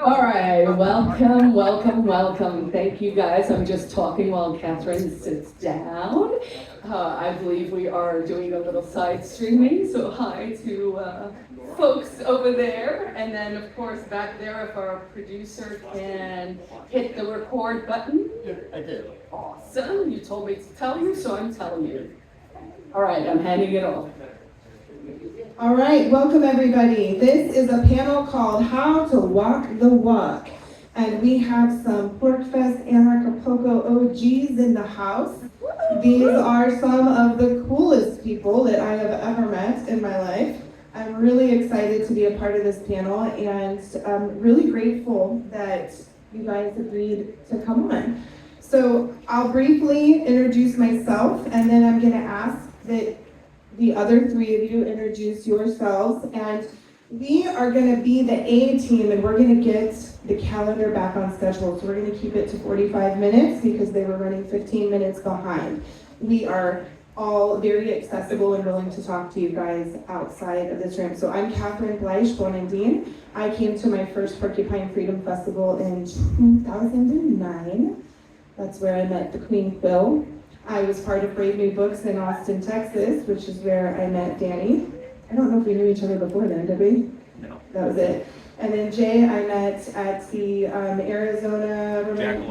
All right, welcome, welcome, welcome. Thank you guys. I'm just talking while Catherine sits down. I believe we are doing a little side streaming, so hi to folks over there. And then, of course, back there, if our producer can hit the record button. I did. Awesome. You told me to tell you, so I'm telling you. All right, I'm handing it off. All right, welcome everybody. This is a panel called How to Walk the Walk. And we have some Porcfest Anarchapulco OGs in the house. These are some of the coolest people that I have ever met in my life. I'm really excited to be a part of this panel, and I'm really grateful that you guys agreed to come on. So I'll briefly introduce myself, and then I'm going to ask that the other three of you introduce yourselves, and we are going to be the A team, and we're going to get the calendar back on schedule. So we're going to keep it to 45 minutes because they were running 15 minutes behind. We are all very accessible and willing to talk to you guys outside of this room. So I'm Catherine Bleish-Bonandin. I came to my first Porcupine Freedom Festival in 2009. That's where I met the Queen Quill. I was part of Brave New Books in Austin, Texas, which is where I met Danny. I don't know if we knew each other before then, did we? No. That was it. And then Jay, I met at the Arizona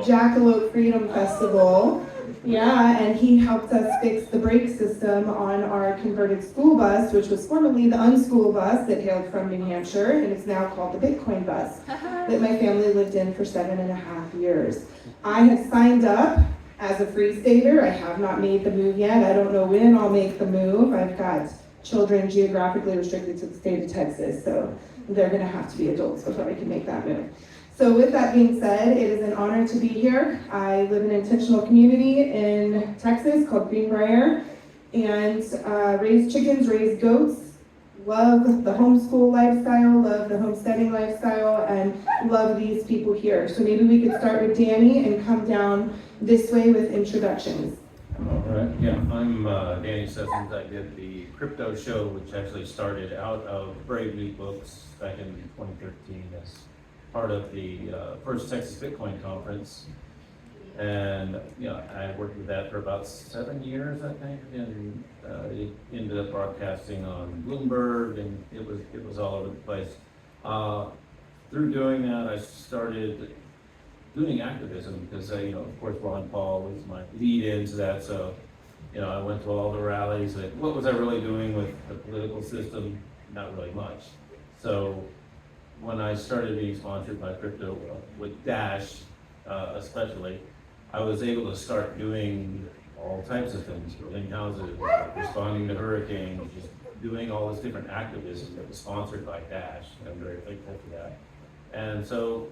Jackalope Freedom Festival. Yeah, and he helped us fix the brake system on our converted school bus, which was formerly the unschool bus that hailed from New Hampshire, and it's now called the Bitcoin bus, that my family lived in for 7.5 years. I have signed up as a free stater. I have not made the move yet. I don't know when I'll make the move. I've got children geographically restricted to the state of Texas, so they're going to have to be adults before I can make that move. So with that being said, it is an honor to be here. I live in an intentional community in Texas called Greenbrier, and raise chickens, raise goats, love the homeschool lifestyle, love the homesteading lifestyle, and love these people here. So maybe we could start with Danny and come down this way with introductions. All right, yeah, I'm Danny Sessom. I did the crypto show, which actually started out of Brave New Books back in 2013 as part of the first Texas Bitcoin conference. And I worked with that for about 7 years, I think, and it ended up broadcasting on Bloomberg, and it was all over the place. Through doing that, I started doing activism because, of course, Ron Paul was my lead into that. So, I went to all the rallies. Like, what was I really doing with the political system? Not really much. So, when I started being sponsored by crypto with Dash, especially, I was able to start doing all types of things, building houses, responding to hurricanes, just doing all this different activism that was sponsored by Dash. I'm very thankful for that. And so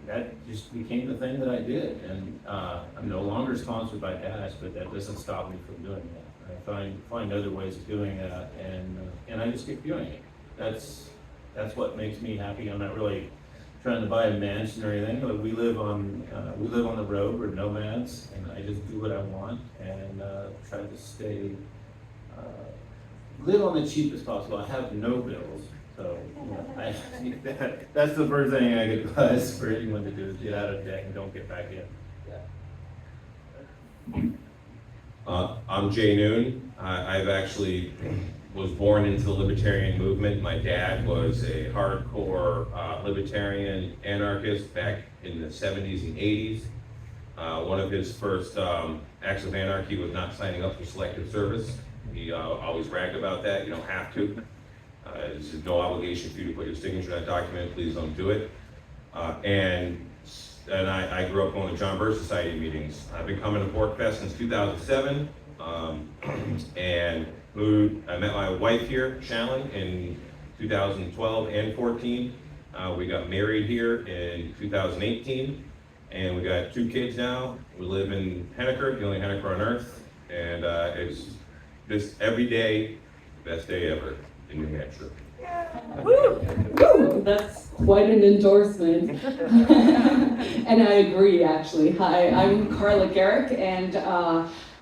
that just became the thing that I did. And I'm no longer sponsored by Dash, but that doesn't stop me from doing that. I find other ways of doing that, and I just keep doing it. That's what makes me happy. I'm not really trying to buy a mansion or anything, but we live on the road. We're nomads, and I just do what I want and try to live on the cheapest possible. I have no bills, so that's the first thing I could advise for anyone to do is get out of debt and don't get back in. I'm Jay Noone. I've actually was born into the libertarian movement. My dad was a hardcore libertarian anarchist back in the 70s and 80s. One of his first acts of anarchy was not signing up for selective service. He always bragged about that. You don't have to. There's no obligation for you to put your signature on that document. Please don't do it. And I grew up going to John Birch Society meetings. I've been coming to Porcfest since 2007. And I met my wife here, Shalyn, in 2012 and 14. We got married here in 2018, and we got 2 kids now. We live in Henniker, the only Henniker on earth, and it's just every day, best day ever in New Hampshire. Woo! Woo! That's quite an endorsement. And I agree, actually. Hi, I'm Carla Gericke, and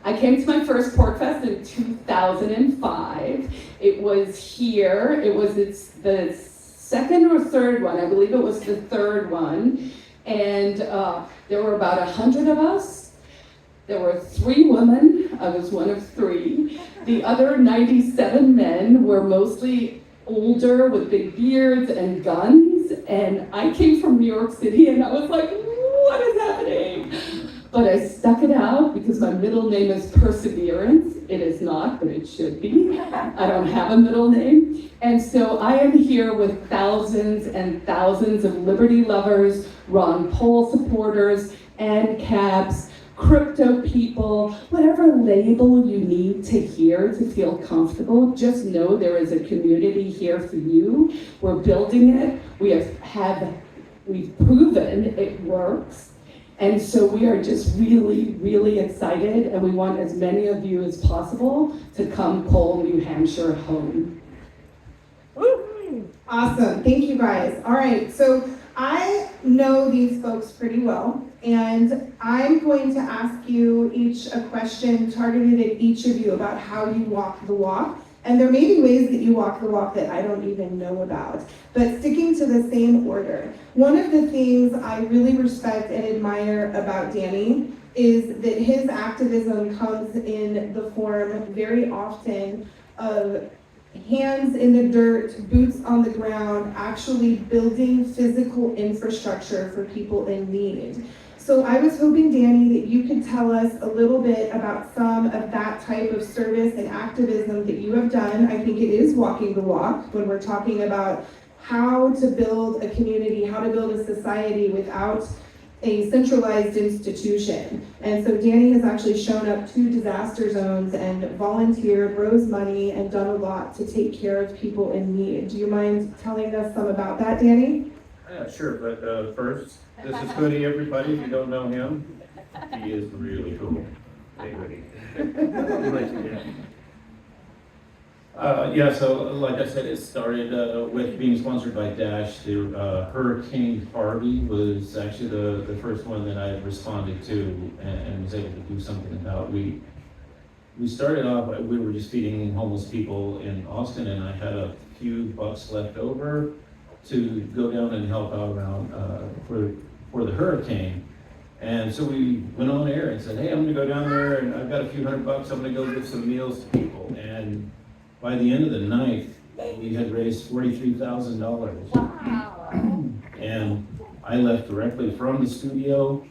I came to my first Porcfest in 2005. It was here. It was the second or third one, I believe it was the third one. And there were about 100 of us. There were 3 women, I was one of 3. The other 97 men were mostly older with big beards and guns. And I came from New York City and I was like, what is happening? But I stuck it out because my middle name is Perseverance. It is not, but it should be. I don't have a middle name. And so I am here with thousands and thousands of liberty lovers, Ron Paul supporters, ANCAPs, crypto people, whatever label you need to hear to feel comfortable, just know there is a community here for you. We're building it. We've proven it works. And so we are just really, really excited, and we want as many of you as possible to come call New Hampshire home. Awesome, thank you guys. All right, so I know these folks pretty well, and I'm going to ask you each a question targeted at each of you about how you walk the walk. And there may be ways that you walk the walk that I don't even know about, but sticking to the same order. One of the things I really respect and admire about Danny is that his activism comes in the form very often of hands in the dirt, boots on the ground, actually building physical infrastructure for people in need. So I was hoping, Danny, that you could tell us a little bit about some of that type of service and activism that you have done. I think it is walking the walk when we're talking about how to build a community, how to build a society without a centralized institution. And so Danny has actually shown up to disaster zones and volunteered, rose money, and done a lot to take care of people in need. Do you mind telling us some about that, Danny? Yeah, sure, but first, this is Hoodie, everybody, if you don't know him. He is really cool. Hey, Hoodie. Yeah, so like I said, it started with being sponsored by Dash. Hurricane Harvey was actually the first one that I responded to and was able to do something about. We started off, we were just feeding homeless people in Austin, and I had a few bucks left over to go down and help out around for the hurricane. And so we went on air and said, hey, I'm gonna go down there and I've got a few $100, I'm gonna go give some meals to people. And by the end of the night, we had raised $43,000. Wow. And I left directly from the studio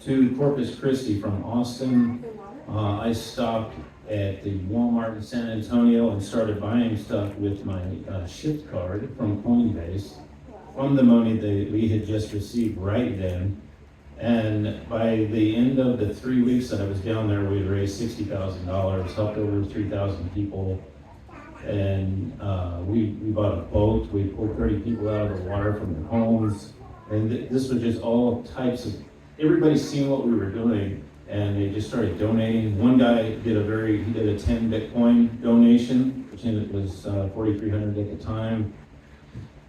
to Corpus Christi from Austin. I stopped at the Walmart in San Antonio and started buying stuff with my shift card from Coinbase from the money that we had just received right then. And by the end of the 3 weeks that I was down there, we had raised $60,000, helped over 3,000 people. And we bought a boat, we pulled 30 people out of the water from their homes. And this was just all types of, everybody's seen what we were doing, and they just started donating. One guy did a 10 Bitcoin donation, which was 4,300 at the time.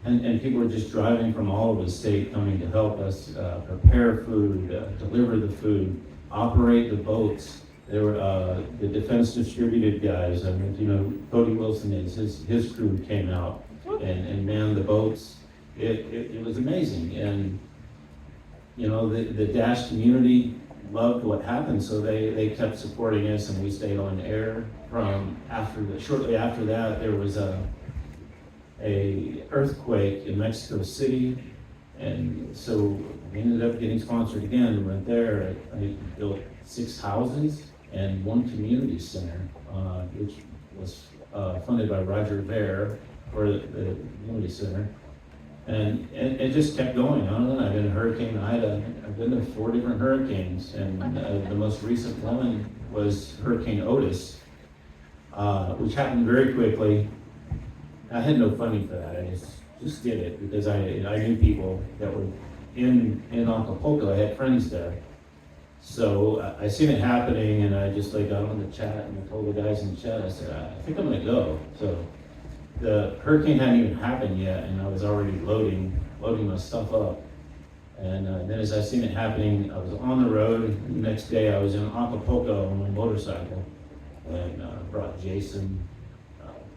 And people were just driving from all over the state coming to help us prepare food, deliver the food, operate the boats. There were the defense distributed guys. I mean, Cody Wilson and his crew came out and manned the boats. It was amazing. And, the Dash community loved what happened, so they kept supporting us, and we stayed on air shortly after that. There was a earthquake in Mexico City, and so we ended up getting sponsored again and went there. I built 6 houses and 1 community center, which was funded by Roger Ver for the community center. And it just kept going on and on. I've been in Hurricane Ida. I've been to 4 different hurricanes, and the most recent one was Hurricane Otis, which happened very quickly. I had no funding for that. I just did it because I knew people that were in Acapulco. I had friends there. So I seen it happening, and I just got on the chat and I told the guys in the chat, I said, I think I'm gonna go. So the hurricane hadn't even happened yet, and I was already loading my stuff up. And then as I seen it happening, I was on the road. The next day I was in Acapulco on my motorcycle, and brought Jason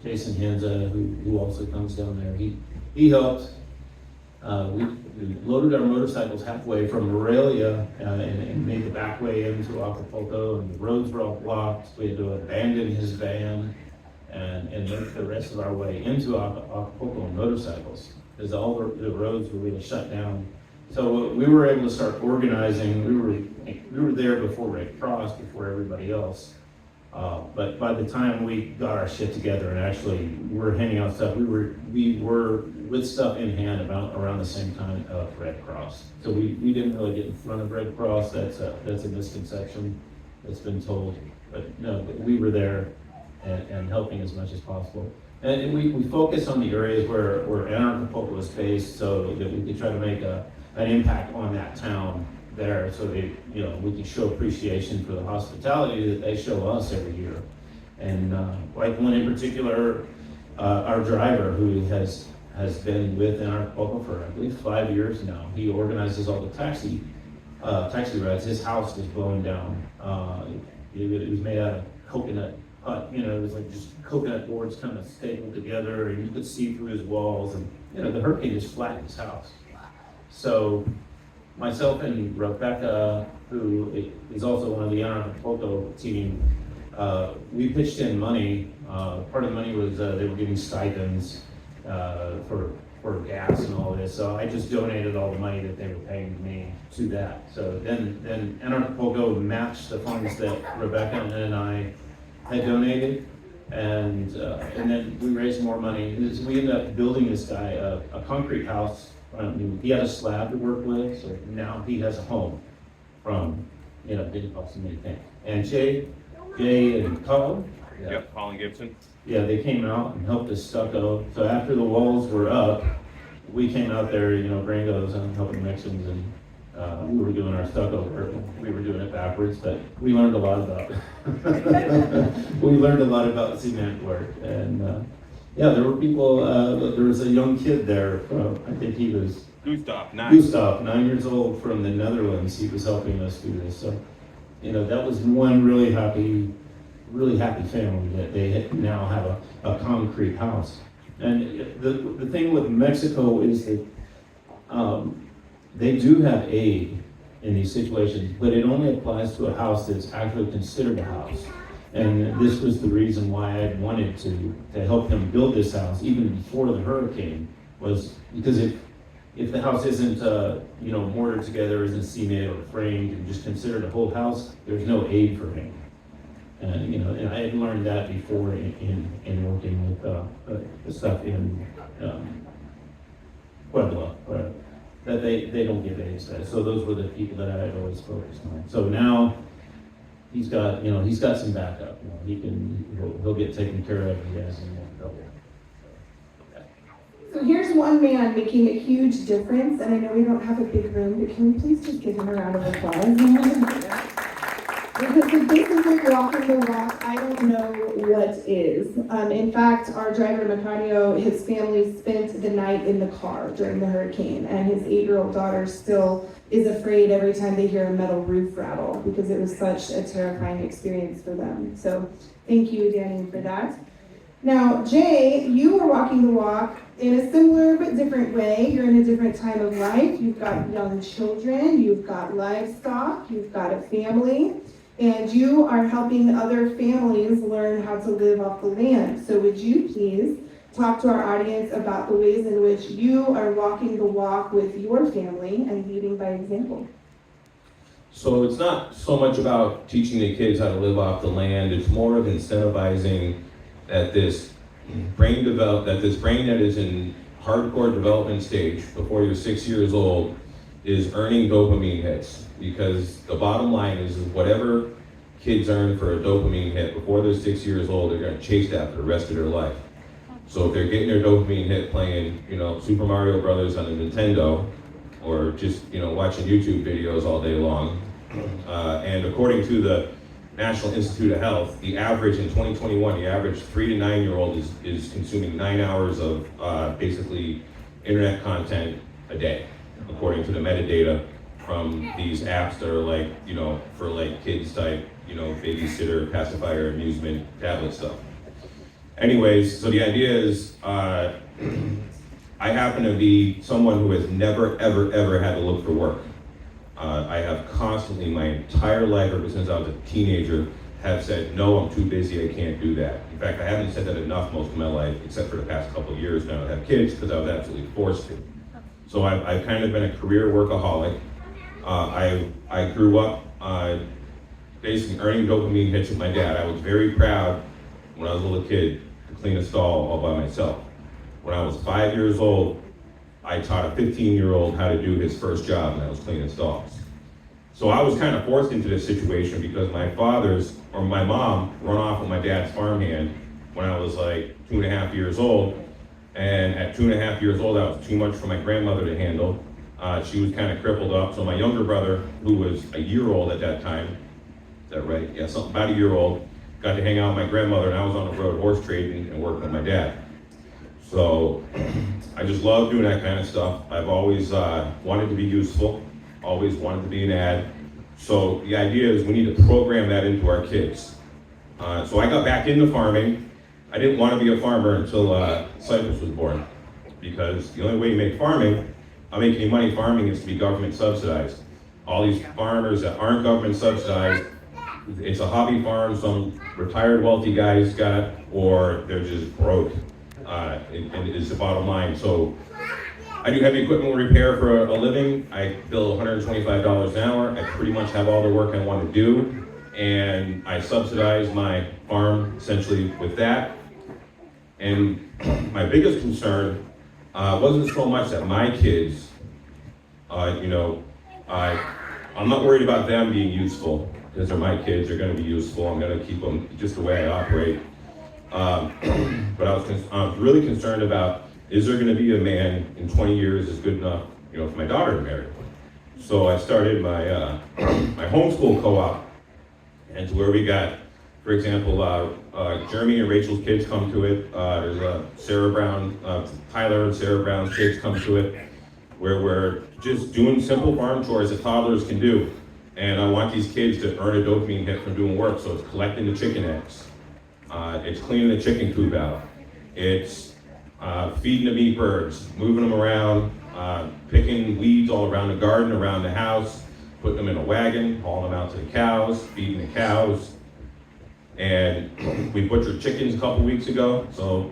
Henza, who also comes down there. he helped. We loaded our motorcycles halfway from Morelia and made the back way into Acapulco, and the roads were all blocked. We had to abandon his van and make the rest of our way into Acapulco on motorcycles, because all the roads were really shut down. So we were able to start organizing. We were there before Red Cross, before everybody else. But by the time we got our shit together and actually were handing out stuff, we were with stuff in hand around the same time of Red Cross. So we didn't really get in front of Red Cross. That's a misconception that's been told. But no, we were there and helping as much as possible. And we focused on the areas where Acapulco was based, so that we could try to make an impact on that town there, so we could show appreciation for the hospitality that they show us every year. And like one in particular, our driver, who has been with Acapulco for I believe 5 years now. He organizes all the taxi rides. His house was blown down. It was made out of coconut hut. It was like just coconut boards kind of stapled together, and you could see through his walls. And the hurricane just flattened his house. So myself and Rebecca, who is also one of the Acapulco team, we pitched in money. Part of the money was they were giving stipends for gas and all this. So I just donated all the money that they were paying me to that. So then Acapulco matched the funds that Rebecca and I had donated, and then we raised more money. We ended up building this guy a concrete house. He had a slab to work with, so now he has a home from, didn't cost him anything. And Jay and Colin. Yep, Colin Gibson. Yeah, they came out and helped us stucco. So after the walls were up, we came out there, gringos, and helping Mexicans, and we were doing our stucco work. We were doing it backwards, but we learned a lot about cement work. And there were people, there was a young kid there, I think he was Gustav, 9 years old, from the Netherlands. He was helping us do this. So, that was one really happy family, that they now have a concrete house. And the thing with Mexico is that they do have aid in these situations, but it only applies to a house that's actually considered a house. And this was the reason why I wanted to help him build this house even before the hurricane, was because if the house isn't mortared together, isn't cemented or framed and just considered a whole house, there's no aid for him. And I had learned that before in working with the stuff in Puebla, that they don't give aid to that. So those were the people that I had always focused on. So now he's got some backup. He'll get taken care of. He has some more trouble. So here's one man making a huge difference, and I know we don't have a big room, but can we please just give him a round of applause? Because if this isn't walking the walk, I don't know what is. In fact, our driver, Macario, his family spent the night in the car during the hurricane, and his 8-year-old daughter still is afraid every time they hear a metal roof rattle, because it was such a terrifying experience for them. So thank you, Danny, for that. Now, Jay, you are walking the walk in a similar but different way. You're in a different time of life. You've got young children, you've got livestock, you've got a family, and you are helping other families learn how to live off the land. So would you please talk to our audience about the ways in which you are walking the walk with your family and leading by example? So it's not so much about teaching the kids how to live off the land. It's more of incentivizing that this brain that is in hardcore development stage before you're 6 years old is earning dopamine hits. Because the bottom line is whatever kids earn for a dopamine hit before they're 6 years old, they're going to chase that for the rest of their life. So if they're getting their dopamine hit playing, Super Mario Brothers on a Nintendo, or just, watching YouTube videos all day long, and according to the National Institute of Health, the average in 2021, the average 3 to 9 year old is consuming 9 hours of basically internet content a day, according to the metadata from these apps that are for kids type, babysitter, pacifier, amusement, tablet stuff. Anyways, so the idea is, I I happen to be someone who has never, ever, ever had to look for work. I have constantly, my entire life, ever since I was a teenager, have said, no, I'm too busy, I can't do that. In fact, I haven't said that enough most of my life, except for the past couple of years now I have kids, because I was absolutely forced to. So I've kind of been a career workaholic. I grew up basically earning dopamine hits with my dad. I was very proud when I was a little kid to clean a stall all by myself. When I was 5 years old, I taught a 15-year-old how to do his first job, and I was cleaning stalls. So I was kind of forced into this situation because my mom run off with my dad's farmhand when I was like 2.5 years old. And at 2.5 years old, that was too much for my grandmother to handle. She was kind of crippled up. So my younger brother, who was a year old at that time, is that right? Yeah, something about a year old, got to hang out with my grandmother, and I was on the road horse trading and working with my dad. So I just love doing that kind of stuff. I've always wanted to be useful, always wanted to be an ad. So the idea is we need to program that into our kids. So I got back into farming. I didn't want to be a farmer until Cypress was born, because the only way you make any money farming is to be government subsidized. All these farmers that aren't government subsidized, it's a hobby farm, some retired wealthy guys got it, or they're just broke. And it's the bottom line. So I do heavy equipment repair for a living. I bill $125 an hour. I pretty much have all the work I want to do, and I subsidize my farm essentially with that. And my biggest concern wasn't so much that my kids, I'm not worried about them being useful, because they're my kids, they're going to be useful. I'm going to keep them just the way I operate. But I was really concerned about, is there going to be a man in 20 years is good enough, for my daughter to marry? So I started my my homeschool co-op, and to where we got, for example, Jeremy and Rachel's kids come to it. There's Tyler and Sarah Brown's kids come to it, where we're just doing simple farm chores that toddlers can do. And I want these kids to earn a dopamine hit from doing work. So it's collecting the chicken eggs. It's cleaning the chicken coop out. It's feeding the meat birds, moving them around, picking weeds all around the garden, around the house, putting them in a wagon, hauling them out to the cows, feeding the cows. And we butchered chickens a couple weeks ago. So,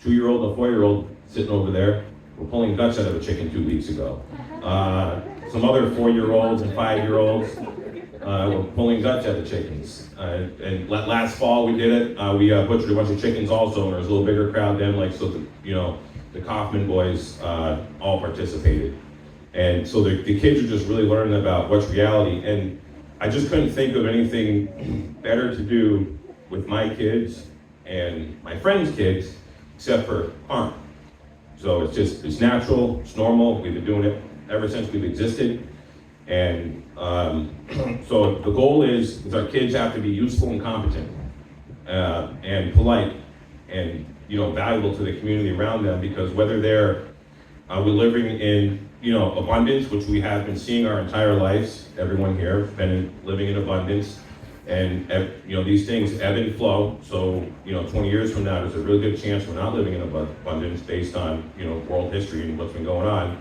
2-year-old and a 4-year-old sitting over there. We're pulling guts out of a chicken 2 weeks ago. Some other 4-year-olds and 5-year-olds were pulling guts out of chickens. And last fall we did it. We butchered a bunch of chickens also, and there was a little bigger crowd then, the Kaufman boys all participated. And so the kids are just really learning about what's reality. And I just couldn't think of anything better to do with my kids and my friends' kids except for farm. So it's natural, it's normal. We've been doing it ever since we've existed. And so the goal is our kids have to be useful and competent and polite and valuable to the community around them, because whether they're we're living in abundance, which we have been seeing our entire lives. Everyone here has been living in abundance, and these things ebb and flow. So 20 years from now, there's a really good chance we're not living in abundance based on world history and what's been going on.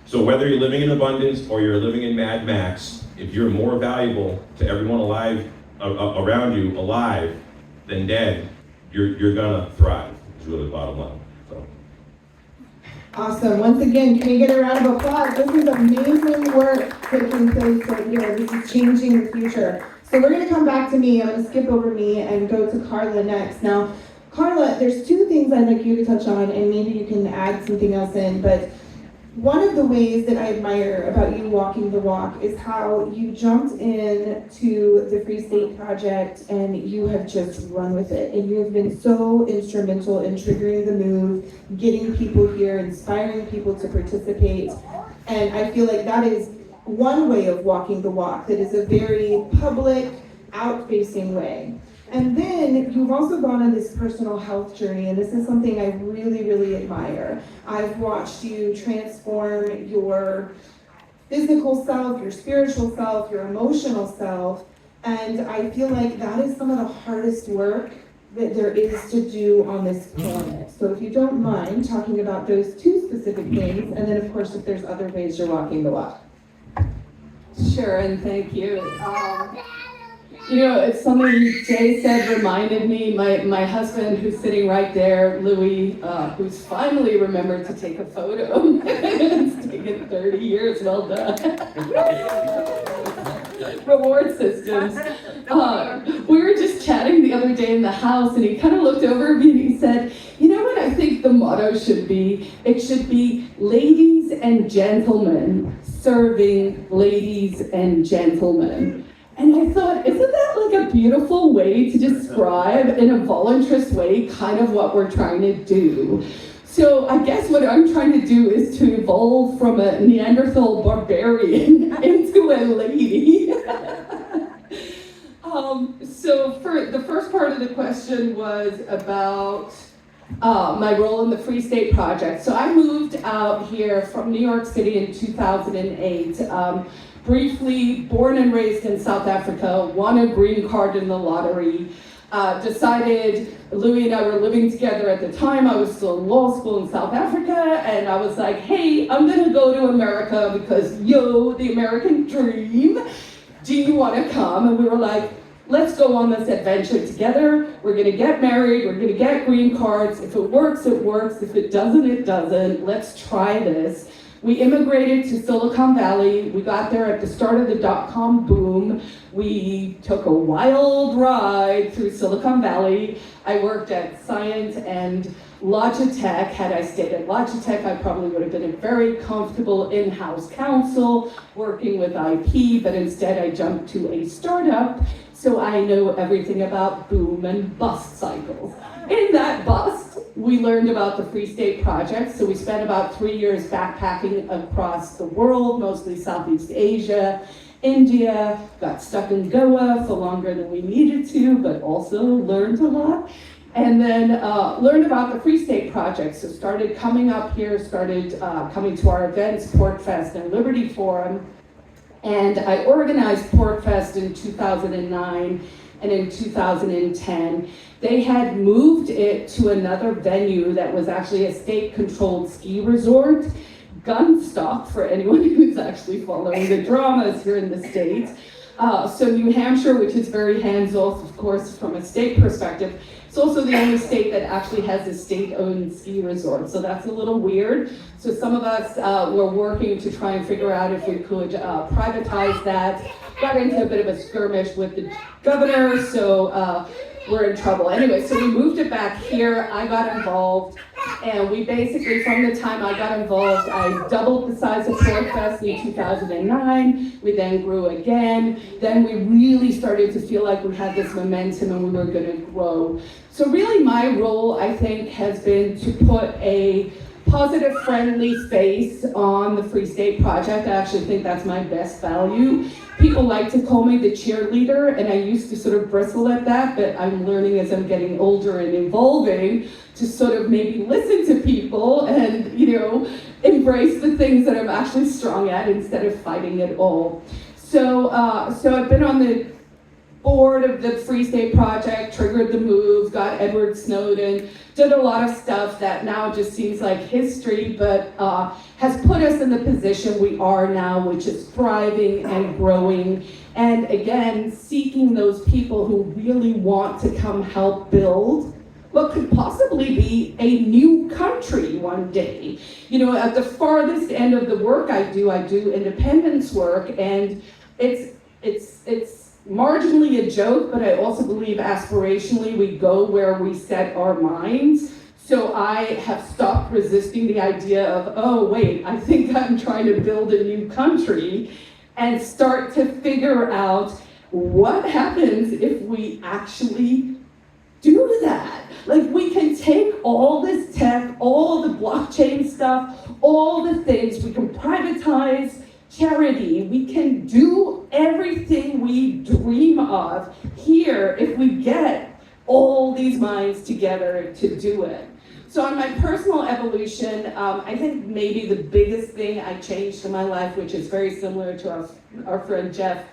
So whether you're living in abundance or you're living in Mad Max, if you're more valuable to everyone alive around you, alive than dead, you're gonna thrive. Is really the bottom line. So. Awesome. Once again, can we get a round of applause? This is amazing work taking place right here. This is changing the future. So we're gonna come back to me. I'm gonna skip over me and go to Carla next. Now, Carla, there's 2 things I'd like you to touch on, and maybe you can add something else in, but one of the ways that I admire about you walking the walk is how you jumped in to the Free State Project and you have just run with it. And you have been so instrumental in triggering the move, getting people here, inspiring people to participate. And I feel like that is one way of walking the walk that is a very public, out-facing way. And then you've also gone on this personal health journey, and this is something I really, really admire. I've watched you transform your physical self, your spiritual self, your emotional self, and I feel like that is some of the hardest work that there is to do on this planet. So if you don't mind talking about those two specific things, and then of course if there's other ways you're walking the walk. Sure, and thank you. It's something Jay said reminded me, my husband who's sitting right there, Louis, who's finally remembered to take a photo. It's taken 30 years, well done. Reward systems. We were just chatting the other day in the house and he kind of looked over at me and he said, you know what I think the motto should be? It should be ladies and gentlemen serving ladies and gentlemen. And I thought, isn't that like a beautiful way to describe in a voluntarist way kind of what we're trying to do? So I guess what I'm trying to do is to evolve from a Neanderthal barbarian into a lady. So for the first part of the question was about my role in the Free State Project. So I moved out here from New York City in 2008. Briefly born and raised in South Africa, won a green card in the lottery. Decided, Louis and I were living together at the time, I was still in law school in South Africa, and I was like, hey, I'm gonna go to America because, the American dream. Do you wanna come? And we were like, let's go on this adventure together. We're gonna get married, we're gonna get green cards. If it works, it works. If it doesn't, it doesn't. Let's try this. We immigrated to Silicon Valley. We got there at the start of the dot-com boom. We took a wild ride through Silicon Valley. I worked at Science and Logitech. Had I stayed at Logitech, I probably would have been a very comfortable in-house counsel working with IP, but instead I jumped to a startup, so I know everything about boom and bust cycles. In that bust, we learned about the Free State Project, so we spent about 3 years backpacking across the world, mostly Southeast Asia, India, got stuck in Goa for longer than we needed to, but also learned a lot. And then learned about the Free State Project, so started coming up here, started coming to our events, Porcfest and Liberty Forum, and I organized Porcfest in 2009, and in 2010, they had moved it to another venue that was actually a state-controlled ski resort, Gunstock, for anyone who's actually following the dramas here in the States. So New Hampshire, which is very hands-off, of course, from a state perspective, it's also the only state that actually has a state-owned ski resort, so that's a little weird. So some of us were working to try and figure out if we could privatize that. Got into a bit of a skirmish with the governor, so we're in trouble. Anyway, so we moved it back here. I got involved, and we basically, from the time I got involved, I doubled the size of Porcfest in 2009. We then grew again. Then we really started to feel like we had this momentum and we were going to grow. So really my role, I think, has been to put a positive, friendly face on the Free State Project. I actually think that's my best value. People like to call me the cheerleader, and I used to sort of bristle at that, but I'm learning as I'm getting older and evolving to sort of maybe listen to people and, embrace the things that I'm actually strong at instead of fighting it all. So I've been on the board of the Free State Project, triggered the move, got Edward Snowden, did a lot of stuff that now just seems like history, but has put us in the position we are now, which is thriving and growing, and again, seeking those people who really want to come help build what could possibly be a new country one day. At the farthest end of the work I do independence work, and it's marginally a joke, but I also believe aspirationally we go where we set our minds. So I have stopped resisting the idea of, oh wait, I think I'm trying to build a new country, and start to figure out what happens if we actually do that. Like, we can take all this tech, all the blockchain stuff, all the things, we can privatize charity, we can do everything we dream of here if we get all these minds together to do it. So on my personal evolution, I think maybe the biggest thing I changed in my life, which is very similar to our friend Jeff,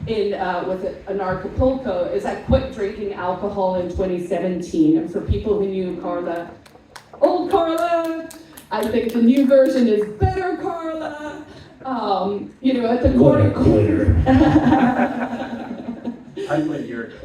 in with Acapulco is I quit drinking alcohol in 2017. And for people who knew Carla, old Carla, I think the new version is better Carla. You know, at the What a quitter. I quit a year ago.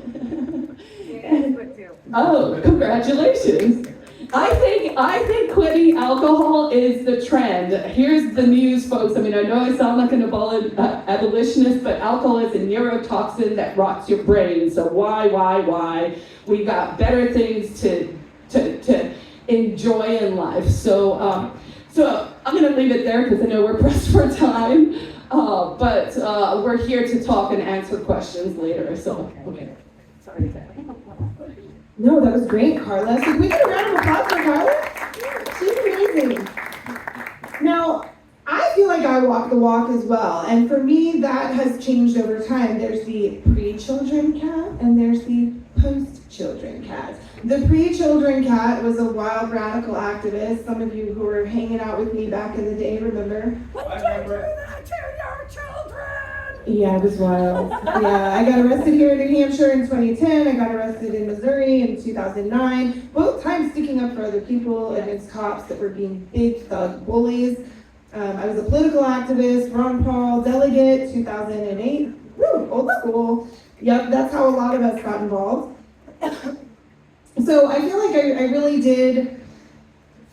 Oh, congratulations. I think quitting alcohol is the trend. Here's the news, folks. I mean, I know I sound like an abolitionist, but alcohol is a neurotoxin that rots your brain. So why? We got better things to enjoy in life. So I'm going to leave it there because I know we're pressed for time. But we're here to talk and answer questions later. So, okay. Sorry. No, that was great, Carla. So can we get a round of applause for Carla? She's amazing. Now, I feel like I walk the walk as well. And for me, that has changed over time. There's the pre-children cat and there's the post-children cat. The pre-children cat was a wild radical activist. Some of you who were hanging out with me back in the day remember. What did you do that to your children? Yeah, it was wild. Yeah, I got arrested here in New Hampshire in 2010. I got arrested in Missouri in 2009. Both times sticking up for other people against cops that were being big thug bullies. I was a political activist, Ron Paul delegate, 2008. Woo, old school. Yep, that's how a lot of us got involved. So I feel like I really did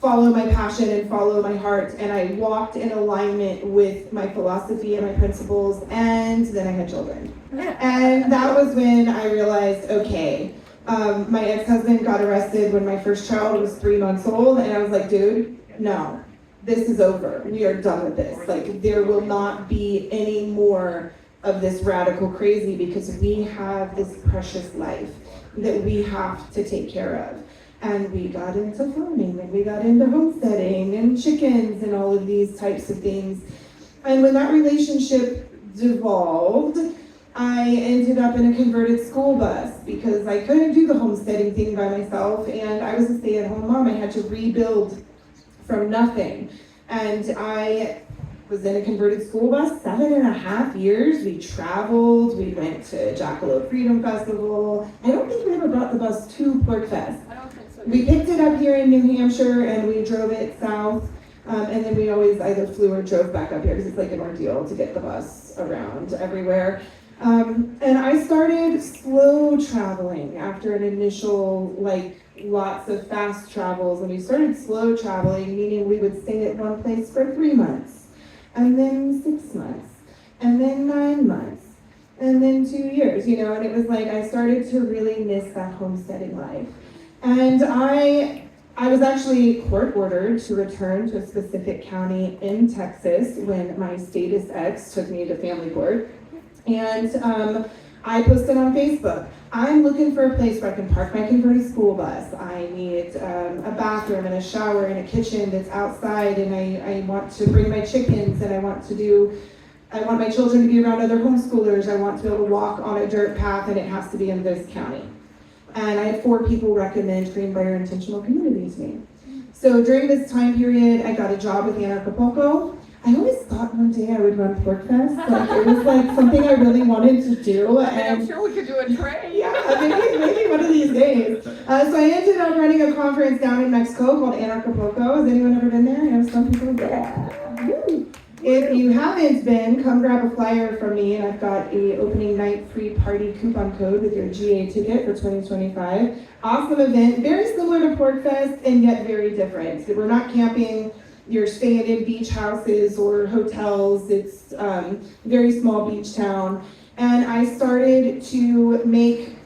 follow my passion and follow my heart, and I walked in alignment with my philosophy and my principles, and then I had children. And that was when I realized, okay, my ex-husband got arrested when my first child was 3 months old, and I was like, dude, no, this is over. We are done with this. Like, there will not be any more of this radical crazy because we have this precious life that we have to take care of. And we got into farming, and we got into homesteading, and chickens, and all of these types of things. And when that relationship devolved, I ended up in a converted school bus because I couldn't do the homesteading thing by myself, and I was a stay-at-home mom. I had to rebuild from nothing. And I was in a converted school bus 7.5 years. We traveled, we went to Jackalope Freedom Festival. I don't think we ever brought the bus to Porcfest. We picked it up here in New Hampshire and we drove it south, and then we always either flew or drove back up here because it's like an ordeal to get the bus around everywhere. And I started slow traveling after an initial, lots of fast travels, and we started slow traveling, meaning we would stay at one place for 3 months, and then 6 months, and then 9 months, and then 2 years, and it was like I started to really miss that homesteading life. And I was actually court ordered to return to a specific county in Texas when my statist ex took me to family court. And I posted on Facebook, I'm looking for a place where I can park my converted school bus. I need a bathroom and a shower and a kitchen that's outside, and I want to bring my chickens, and I want my children to be around other homeschoolers. I want to be able to walk on a dirt path, and it has to be in this county. And I had 4 people recommend Greenbrier Intentional Community to me. So during this time period, I got a job with Acapulco. I always thought one day I would run Porcfest. It was something I really wanted to do. And I'm sure we could do a train. Yeah, maybe one of these days. So I ended up running a conference down in Mexico called Acapulco. Has anyone ever been there? I know some people. Yeah. If you haven't been, come grab a flyer from me, and I've got a opening night free party coupon code with your GA ticket for 2025. Awesome event, very similar to Porcfest and yet very different. We're not camping, you're staying in beach houses or hotels. It's very small beach town. And I started to make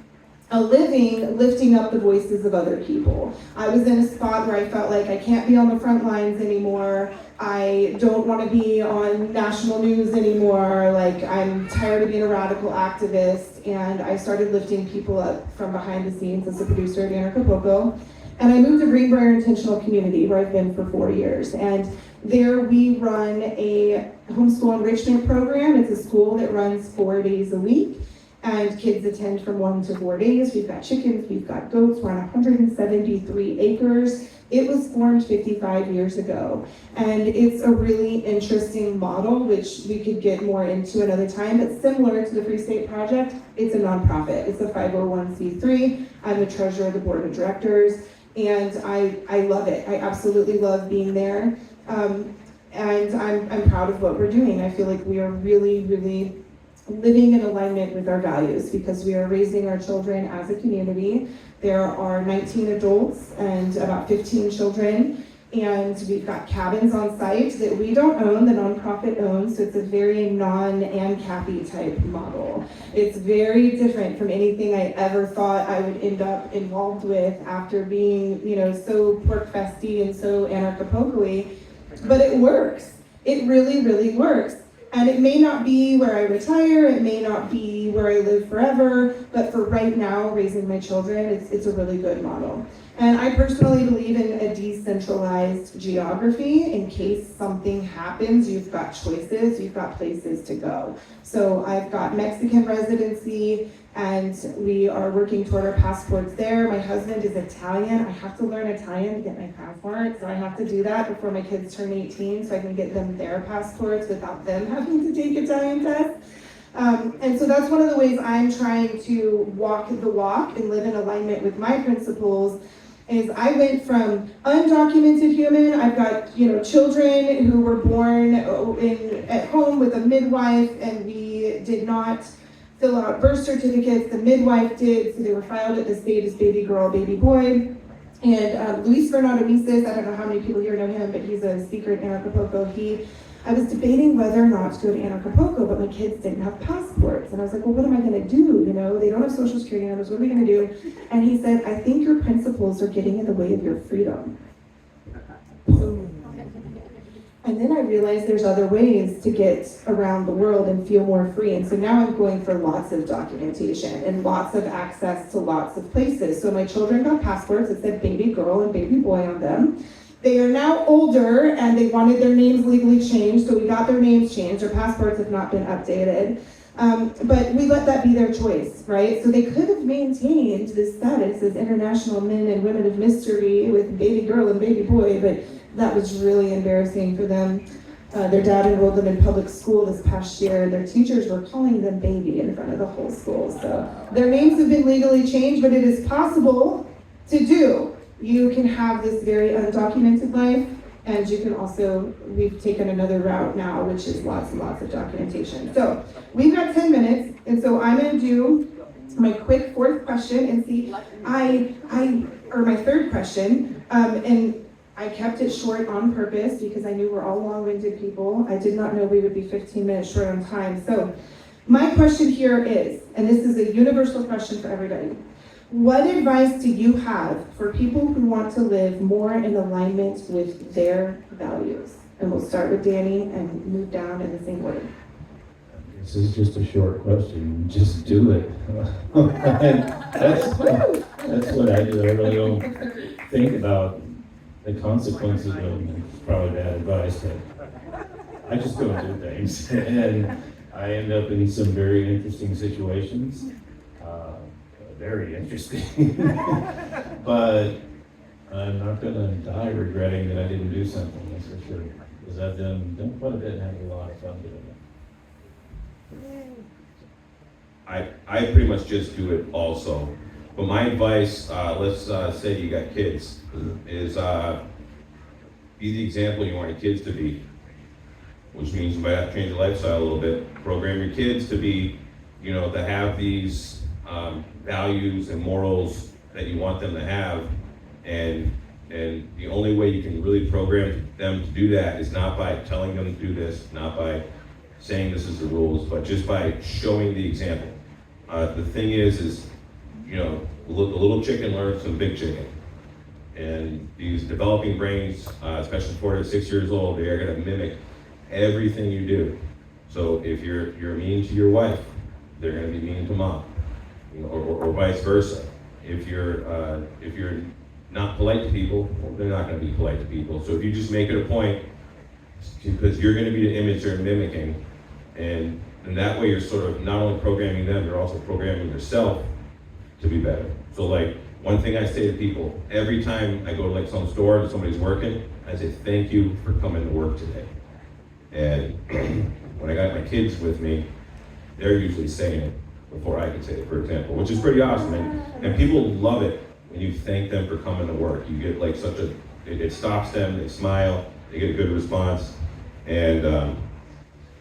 a living lifting up the voices of other people. I was in a spot where I felt like I can't be on the front lines anymore. I don't want to be on national news anymore. I'm tired of being a radical activist, and I started lifting people up from behind the scenes as a producer at Acapulco. And I moved to Greenbrier Intentional Community, where I've been for 4 years. And there we run a homeschool enrichment program. It's a school that runs 4 days a week. and kids attend from 1 to 4 days. We've got chickens, we've got goats, we're on 173 acres. It was formed 55 years ago, and it's a really interesting model, which we could get more into another time, but similar to the Free State Project, it's a nonprofit. It's a 501c3. I'm the treasurer of the board of directors, and I love it. I absolutely love being there, and I'm proud of what we're doing. I feel like we are really, really living in alignment with our values because we are raising our children as a community. There are 19 adults and about 15 children, and we've got cabins on site that we don't own, the nonprofit owns, so it's a very non-ANCAPy type model. It's very different from anything I ever thought I would end up involved with after being, so Porcfesty and so anarcho-poco-y, but it works. It really, really works. And it may not be where I retire, it may not be where I live forever, but for right now, raising my children, it's a really good model. And I personally believe in a decentralized geography. In case something happens, you've got choices, you've got places to go. So I've got Mexican residency, and we are working toward our passports there. My husband is Italian. I have to learn Italian to get my passport, so I have to do that before my kids turn 18 so I can get them their passports without them having to take Italian tests. And so that's one of the ways I'm trying to walk the walk and live in alignment with my principles. Is I went from undocumented human, I've got children who were born at home with a midwife, and we did not fill out birth certificates, the midwife did, so they were filed at the state as baby girl, baby boy. And Luis Fernando Mises, I don't know how many people here know him, but he's a speaker at Anarcho-Poco. I was debating whether or not to go to Anarcho-Poco, but my kids didn't have passports. And I was like, well, what am I gonna do? They don't have social security numbers, what are we gonna do? And he said, I think your principles are getting in the way of your freedom. And then I realized there's other ways to get around the world and feel more free. And so now I'm going for lots of documentation and lots of access to lots of places. So my children got passports that said baby girl and baby boy on them. They are now older and they wanted their names legally changed, so we got their names changed. Their passports have not been updated. But we let that be their choice, right? So they could have maintained this status as international men and women of mystery with baby girl and baby boy, but that was really embarrassing for them. Their dad enrolled them in public school this past year, and their teachers were calling them baby in front of the whole school. So their names have been legally changed, but it is possible to do. You can have this very undocumented life, and you can also, we've taken another route now, which is lots and lots of documentation. So we've got 10 minutes, and so I'm gonna do my quick fourth question and see, or my third question, and I kept it short on purpose because I knew we're all long-winded people. I did not know we would be 15 minutes short on time. So my question here is, and this is a universal question for everybody, what advice do you have for people who want to live more in alignment with their values? And we'll start with Danny and move down in the same order. This is just a short question. Just do it. that's what I do. I really don't think about the consequences of probably bad advice, but I just go and do things. And I end up in some very interesting situations. Very interesting. But I'm not gonna die regretting that I didn't do something, that's for sure. Because I've done quite a bit and had a lot of fun doing it. I pretty much just do it also. But my advice, let's say you got kids, is be the example you want your kids to be, which means you might have to change your lifestyle a little bit. Program your kids to be, to have these values and morals that you want them to have, and the only way you can really program them to do that is not by telling them to do this, not by saying this is the rules, but just by showing the example. The thing is the little chicken learns from the big chicken, and these developing brains, especially 4 to 6 years old, they are going to mimic everything you do. So if you're mean to your wife, they're going to be mean to mom. Or vice versa. If you're not polite to people, they're not going to be polite to people. So if you just make it a point, because you're going to be the image they're mimicking, and And that way you're sort of not only programming them, you're also programming yourself to be better. So like, one thing I say to people, every time I go to like some store and somebody's working, I say, thank you for coming to work today. And when I got my kids with me, they're usually saying it before I can say it, for example, which is pretty awesome. And people love it when you thank them for coming to work. You get like it stops them, they smile, they get a good response. And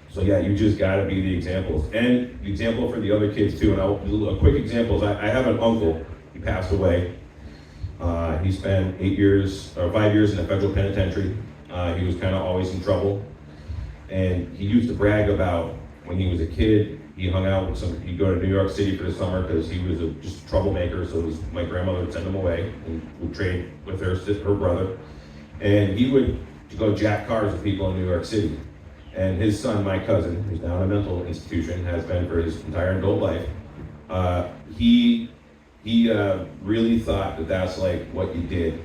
so yeah, you just gotta be the examples. And the example for the other kids too. And I'll do a quick example is I have an uncle, he passed away. He spent 5 years in a federal penitentiary. He was kind of always in trouble. And he used to brag about when he was a kid, he hung out with he'd go to New York City for the summer because he was just a troublemaker. So my grandmother would send him away and would trade with her brother. And he would go jack cars with people in New York City. And his son, my cousin, who's now in a mental institution, has been for his entire adult life. He really thought that that's like what you did,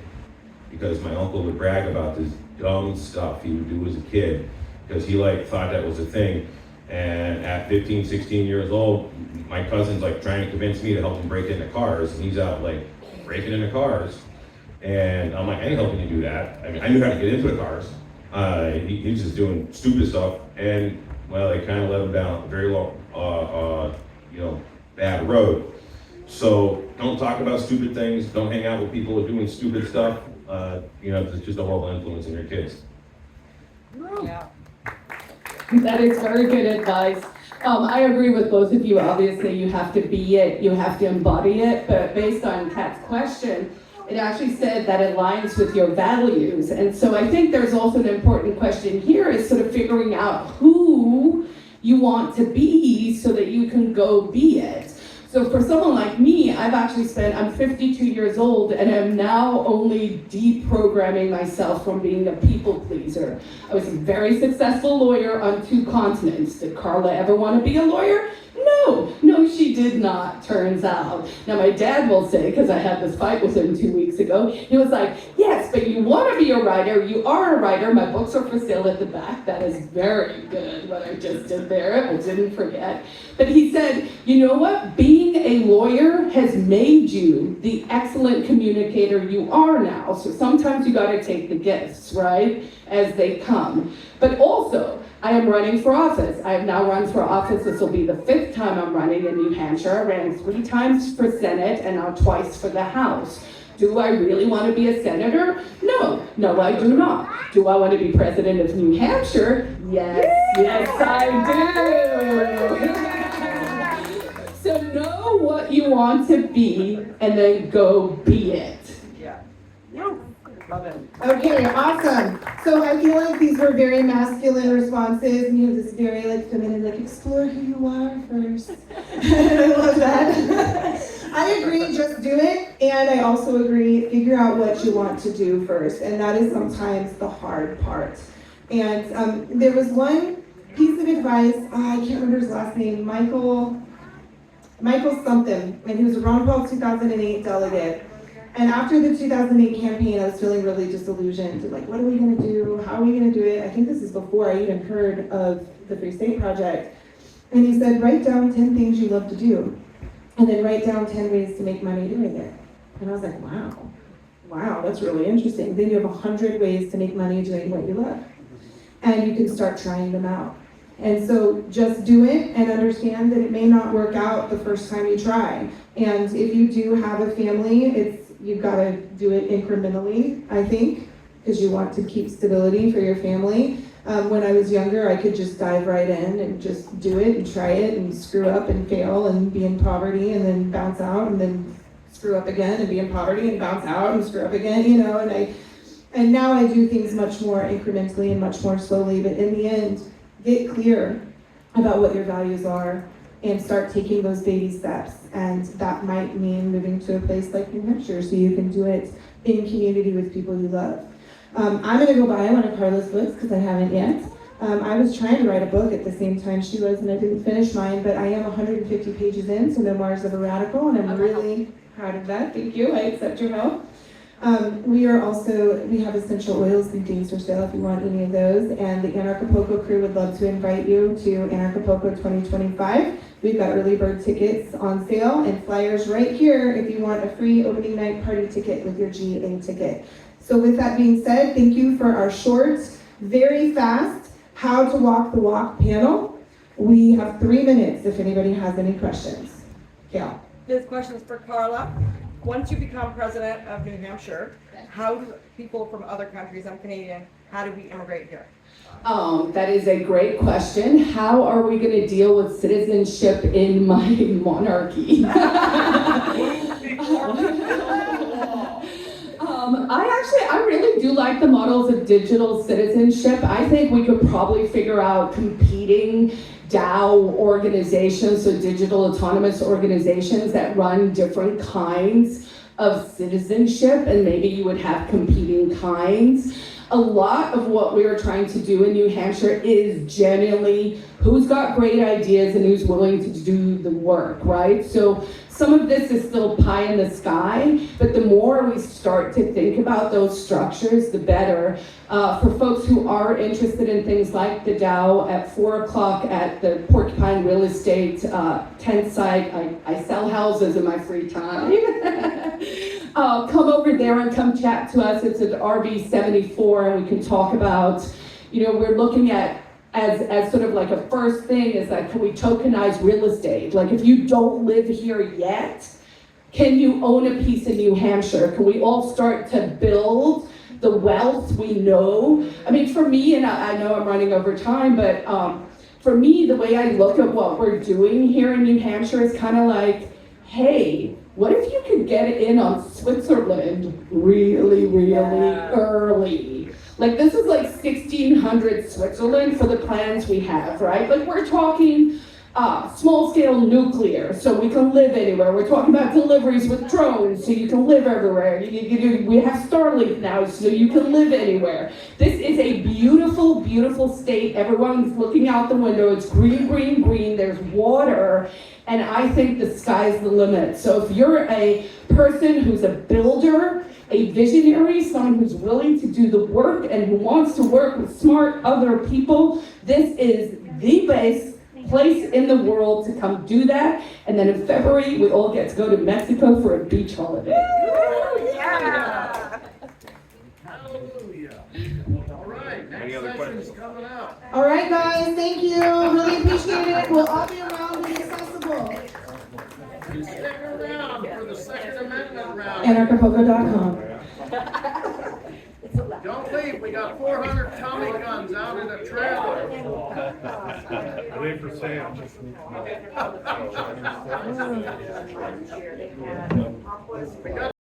because my uncle would brag about this dumb stuff he would do as a kid, because he like thought that was a thing. And at 15, 16 years old, my cousin's like trying to convince me to help him break into cars, and he's out like breaking into cars. And I'm like, I ain't helping you do that. I mean, I knew how to get into the cars. He's just doing stupid stuff, and well, they kind of let him down a very long, bad road. So don't talk about stupid things. Don't hang out with people who are doing stupid stuff. It's just a horrible influence in your kids. Yeah. That is very good advice. I agree with both of you. Obviously, you have to be it, you have to embody it, but based on Kat's question, it actually said that it aligns with your values. And so I think there's also an important question here is sort of figuring out who you want to be so that you can go be it. So for someone like me, I'm 52 years old, and I'm now only deprogramming myself from being a people pleaser. I was a very successful lawyer on 2 continents. Did Carla ever want to be a lawyer? No, she did not, turns out. Now my dad will say, because I had this fight with him 2 weeks ago, he was like, yes, but you want to be a writer, you are a writer, my books are for sale at the back. That is very good, what I just did there, I didn't forget. But he said, you know what, being a lawyer has made you the excellent communicator you are now. So sometimes you got to take the gifts, right, as they come. But also, I am running for office. I have now run for office. This will be the 5th time I'm running in New Hampshire. I ran 3 times for Senate and now twice for the House. Do I really want to be a senator? No, I do not. Do I want to be president of New Hampshire? Yes, I do. So know what you want to be and then go be it. Love it. Okay, awesome. So I feel like these were very masculine responses, and you have this very feminine, explore who you are first. I love that. I agree, just do it, and I also agree, figure out what you want to do first, and that is sometimes the hard part. And there was one piece of advice, I can't remember his last name, Michael something, and he was a Ron Paul 2008 delegate. And after the 2008 campaign, I was feeling really disillusioned. What are we going to do? How are we going to do it? I think this is before I even heard of the Free State Project. And he said, write down 10 things you love to do, and then write down 10 ways to make money doing it. And I was like, wow, that's really interesting. Then you have 100 ways to make money doing what you love. And you can start trying them out. And so just do it and understand that it may not work out the first time you try. And if you do have a family, you've got to do it incrementally, I think, because you want to keep stability for your family. When I was younger, I could just dive right in and just do it and try it and screw up and fail and be in poverty and then bounce out and then screw up again and be in poverty and bounce out and screw up again, and now I do things much more incrementally and much more slowly, but in the end, get clear about what your values are and start taking those baby steps. And that might mean moving to a place like New Hampshire so you can do it in community with people you love. I'm gonna go buy one of Carla's books because I haven't yet. I was trying to write a book at the same time she was, and I didn't finish mine, but I am 150 pages in, so Memoirs of a Radical, and I'm really proud of that. Thank you, I accept your help. We have essential oils and things for sale if you want any of those. And the Anarchapulco crew would love to invite you to Anarchapulco 2025. We've got early bird tickets on sale and flyers right here if you want a free opening night party ticket with your GA ticket. So with that being said, thank you for our short, very fast, How to Walk the Walk panel. We have 3 minutes if anybody has any questions. Gail. This question is for Carla. Once you become president of New Hampshire, how do people from other countries, I'm Canadian, how do we immigrate here? That is a great question. How are we going to deal with citizenship in my monarchy? I really do like the models of digital citizenship. I think we could probably figure out competing DAO organizations, so digital autonomous organizations that run different kinds of citizenship, and maybe you would have competing kinds. A lot of what we are trying to do in New Hampshire is genuinely who's got great ideas and who's willing to do the work, right? So some of this is still pie in the sky, but the more we start to think about those structures, the better. For folks who are interested in things like the DAO, at 4 o'clock at the Porcupine real estate tent site, I sell houses in my free time. Come over there and come chat to us. It's at RB74, and we can talk about, we're looking at as sort of like a first thing is like, can we tokenize real estate? Like if you don't live here yet, can you own a piece in New Hampshire? Can we all start to build the wealth we know? I mean, for me, and I know I'm running over time, but for me, the way I look at what we're doing here in New Hampshire is kind of like, hey, what if you could get in on Switzerland really, really early? Like this is like 1600 Switzerland for the plans we have, right? Like we're talking small scale nuclear, so we can live anywhere. We're talking about deliveries with drones, so you can live everywhere. We have Starlink now, so you can live anywhere. This is a beautiful, beautiful state. Everyone's looking out the window. It's green, green, green. There's water. And I think the sky's the limit. So if you're a person who's a builder, a visionary, someone who's willing to do the work and who wants to work with smart other people, this is the best place in the world to come do that. And then in February, we all get to go to Mexico for a beach holiday. Yeah. Hallelujah. All right, next session's coming up. All right, guys, thank you. Really appreciate it. We'll all be around and accessible. And stick around for the Second Amendment round. Anarchapulco.com. Don't leave, we got 400 Tommy guns out in a trailer. Are they for sale? We got